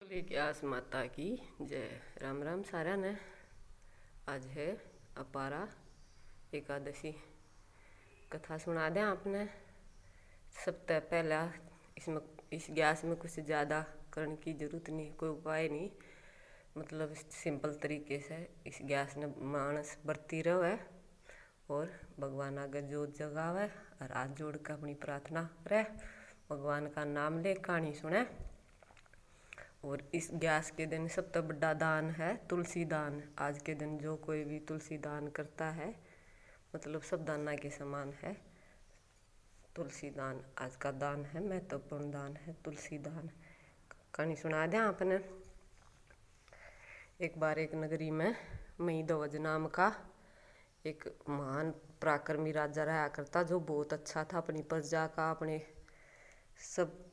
बोले व्यास माता की जय। राम राम सारा ने। आज है अपारा एकादशी। कथा सुना दें आपने। सबसे पहला इसमें इस गैस में कुछ ज़्यादा करने की ज़रूरत नहीं, कोई उपाय नहीं। मतलब सिंपल तरीके से इस गैस ने मानस बरती रहे और भगवान आगे जोत जगावे और हाथ जोड़ कर अपनी प्रार्थना करे, भगवान का नाम ले, कहानी सुने। और इस गैस के दिन सबसे बड़ा दान है तुलसी दान। आज के दिन जो कोई भी तुलसी दान करता है मतलब सब दाना के समान है। तुलसी दान आज का दान है, महत्वपूर्ण दान है तुलसी दान। कहानी सुना दें आपने। एक बार एक नगरी में महीध्वज नाम का एक महान पराक्रमी राजा रहा करता, जो बहुत अच्छा था। अपनी प्रजा का, अपने सब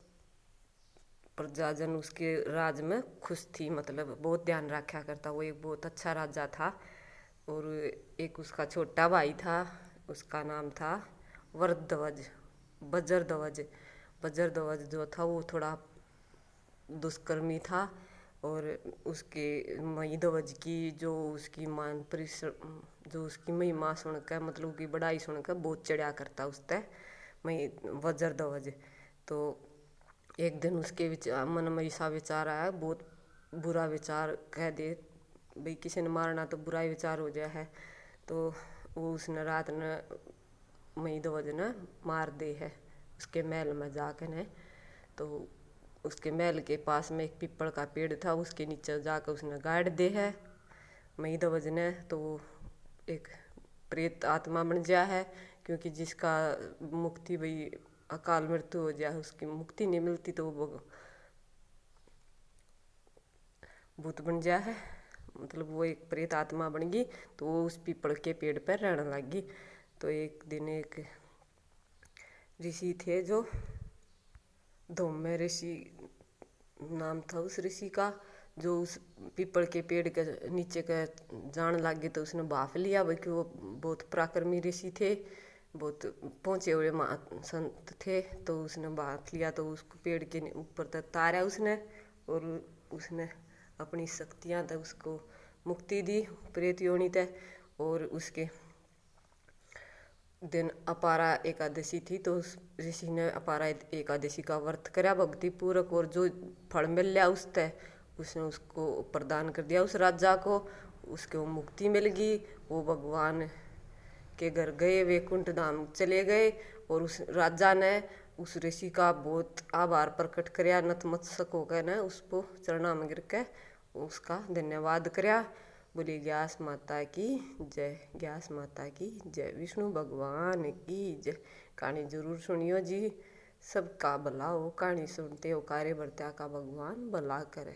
प्रजाजन उसके राज में खुश थी, मतलब बहुत ध्यान रखा करता। वो एक बहुत अच्छा राजा था। और एक उसका छोटा भाई था, उसका नाम था वज्रध्वज। वज्रध्वज जो था वो थोड़ा दुष्कर्मी था। और उसके महीध्वज की जो उसकी मान परिश्रम, जो उसकी महिमा सुनकर, मतलब की बड़ाई सुनकर बहुत चढ़ा करता उससे वज्रध्वज। तो एक दिन उसके मन में ऐसा विचार आया, बहुत बुरा विचार, कह दे भाई किसी ने मारना तो बुरा ही विचार हो जाए है। तो वो उसने रात ने महीध्वज ने मार दे है उसके महल में जाकर ने। तो उसके महल के पास में एक पीपल का पेड़ था, उसके नीचे जाकर उसने गाड़ दे है महीध्वज ने। तो वो एक प्रेत आत्मा बन गया है, क्योंकि जिसका मुक्ति भाई अकाल मृत्यु हो जाए, उसकी मुक्ति नहीं मिलती, तो वो भूत बन गया है। मतलब वो एक प्रेत आत्मा बन गई, तो वो उस पीपल के पेड़ पर रहने लगी। तो एक दिन एक ऋषि थे, जो धौम्य ऋषि नाम था उस ऋषि का, जो उस पीपल के पेड़ के नीचे का जान लग गए। तो उसने भाप लिया भाई कि वो बहुत पराक्रमी ऋषि थे, बहुत पहुँचे हुए संत थे। तो उसने भाप लिया, तो उसको पेड़ के ऊपर तक तारा उसने, और उसने अपनी शक्तियाँ तक उसको मुक्ति दी प्रेत योनि तक। और उसके दिन अपारा एकादशी थी, तो उस ऋषि ने अपारा एकादशी का व्रत करा भक्ति पूर्वक, और जो फल मिल लिया उससे उसने उसको प्रदान कर दिया उस राजा को। उसको मुक्ति मिल गई। वो भगवान के घर गए, वैकुंठ धाम चले गए। और उस राजा ने उस ऋषि का बहुत आभार प्रकट कराया, नतमस्तक होकर ने उसको चरणा में गिर के उसका धन्यवाद कराया। बोली व्यास माता की जय, व्यास माता की जय, विष्णु भगवान की जय। कहानी जरूर सुनियो जी, सबका भला हो। कहानी सुनते हो कार्य बर्त्या का भगवान भला करे।